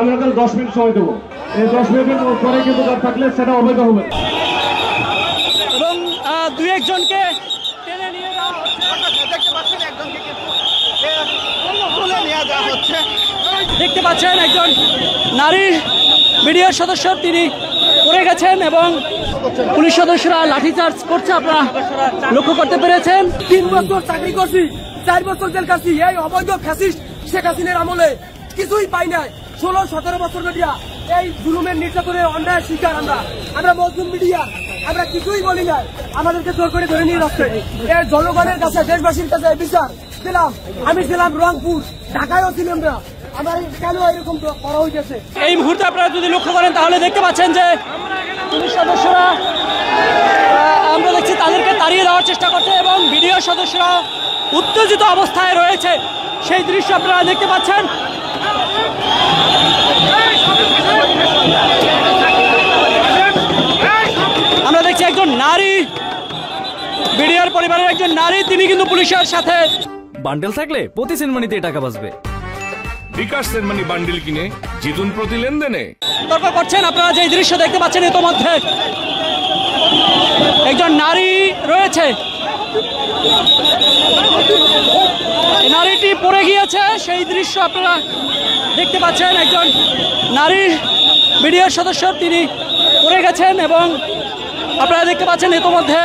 আমরা 10 মিনিট সময় দেবো। এই 10 মিনিটের পরে কিন্তু থাকলে সেটা অবৈধ হবে এবং দুই একজনকে টেনে নিয়ে যাওয়া হচ্ছে। দেখতে পাচ্ছেন একজন নারী বিডিআর সদস্য তিনি পড়ে গেছেন এবং পুলিশ সদস্যরা লাঠিচার্জ করছে, আপনারা লক্ষ্য করতে পেরেছেন। 3 বছর চাকরি করছি, 4 বছর জেল কাটছি। এই অবৈধ ফ্যাসিস্ট শেখ হাসিনার আমলে কিছুই পাই নাই। 16-17 বছর মিডিয়া এই জুলুমের নির্যাতনের অন্যায় শিকার। আমরা মজলুম মিডিয়া, আমরা কিছুই বলি নাই। আমাদেরকে জোর করে ধরে নিয়ে যাচ্ছে। এর জনগণের কাছে, দেশবাসীর কাছে বিচার দিলাম। আমি ছিলাম রংপুর, ঢাকায়ও ছিলাম না। আমার কেন এরকম করা হয়েছে? এই মুহূর্তে আপনারা যদি লক্ষ্য করেন তাহলে দেখতে পাচ্ছেন যে পুলিশ সদস্যরা, আমরা দেখছি তাদেরকে তাড়িয়ে দেওয়ার চেষ্টা করছে এবং বিডিও সদস্যরা উত্তেজিত অবস্থায় রয়েছে, সেই দৃশ্য আপনারা দেখতে পাচ্ছেন। আমরা দেখছি একজন নারী, বিডিআর পরিবারের একজন নারী, তিনি কিন্তু পুলিশের সাথে। বান্ডেল থাকলে প্রতি সেনমানিতে টাকা বাঁচবে। বিকাশ সেনমানি বান্ডেল কিনে জিতুন প্রতি লেনদেনে। তর্ক করছেন, আপনারা যে দৃশ্য দেখতে পাচ্ছেন ইতোমধ্যে একজন নারী রয়েছে, নারীটি পড়ে গিয়েছে, সেই দৃশ্য আপনারা দেখতে পাচ্ছেন। একজন নারী বিডিআর সদস্য তিনি পড়ে গেছেন এবং আপনারা দেখতে পাচ্ছেন ইতোমধ্যে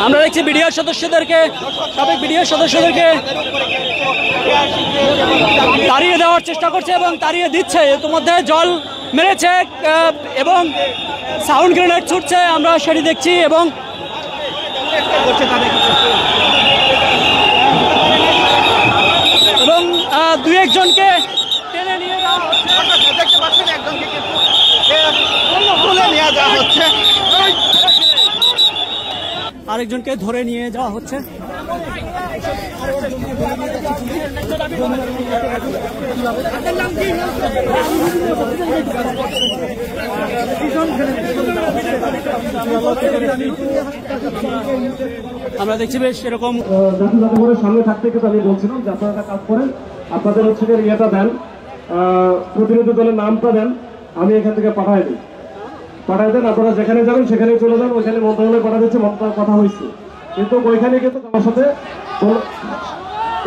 আমরা দেখছি বিডিআর সদস্যদেরকে, সাবেক বিডিআর সদস্যদেরকে তাড়িয়ে দেওয়ার চেষ্টা করছে এবং তাড়িয়ে দিচ্ছে। ইতিমধ্যে জল মেরেছে এবং সাউন্ড গ্রেনেড ছুটছে, আমরা সেটি দেখছি। এবং দুই একজনকে টেনে নিয়ে যাওয়া হচ্ছে, আরেকজনকে ধরে নিয়ে যাওয়া হচ্ছে। আমরা দেখছি বেশ এরকম যাতে করে সামনে থাকতে কিন্তু আমি বলছিলাম যে আপনারা কাজ করেন, আপনাদের হচ্ছে ইয়েটা দেন, প্রতিনিধি দলের নামটা দেন, আমি এখান থেকে পাঠাই দেন। আপনারা যেখানে যাবেন সেখানে চলে যান। ওইখানে মন্ত্রণালয়ে পাঠা দিচ্ছে, মন্ত্রণালয় কথা হয়েছে, কিন্তু ওইখানে কিন্তু আমার সাথে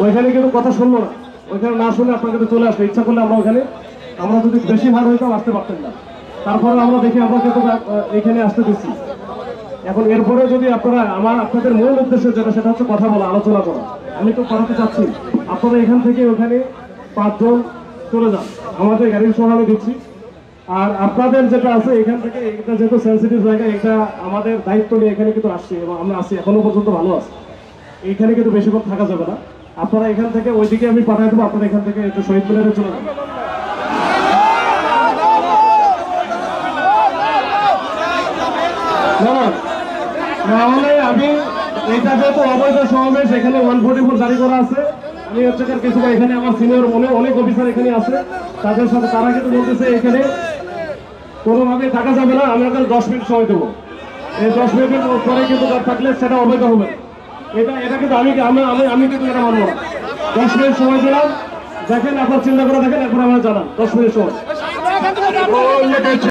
ওইখানে কিন্তু কথা শুনলো না। ওইখানে না শুনে আপনার কিন্তু চলে আসবে। ইচ্ছা করলে আমরা ওখানে, আমরা যদি বেশি ভার হইতাম আসতে পারতেন না। তারপরে আমরা দেখি আমরা কিন্তু এখানে আসতে দিচ্ছি। এখন এরপরে যদি আপনারা আপনাদের মূল উদ্দেশ্য যেটা, সেটা হচ্ছে কথা বলা, আলোচনা করা। আমি তো করাতে চাচ্ছি আপনারা এখান থেকে ওখানে 5 জন চলে যান, আমাদের গাড়ির সহ আমি দিচ্ছি। আর আপনাদের যেটা আছে এখান থেকে, এটা যেহেতু সেন্সিটিভ জায়গা, এটা আমাদের দায়িত্ব নিয়ে এখানে কিন্তু আসছি এবং আমরা আসছি, এখনো পর্যন্ত ভালো আছি। এখানে কিন্তু বেশিক্ষণ থাকা যাবে না। আপনারা এখান থেকে ওইদিকে আমি পাঠাই দেবো, আপনারা এখান থেকে একটু শহীদ মিনারে চলে যান। নাহলে আমি এটা যেহেতু অবৈধ সমাবেশ, এখানে 144 জারি করা আছে। আমি হচ্ছে কিছু এখানে আমার সিনিয়র অনেক অফিসার এখানে আছে, তাদের সাথে তারা কিন্তু বলতেছে এখানে কোনোভাবে থাকা যাবে না। আমি 10 মিনিট সময় দেবো। এই 10 মিনিটের পরে কিন্তু থাকলে সেটা অবৈধ হবে। এটা কিন্তু আমি কিন্তু এটা মানবো না। 10 মিনিট সময় দিলাম, দেখেন আপনার চিন্তা করে দেখেন, এখন আমার জানান 10 মিনিট সময়।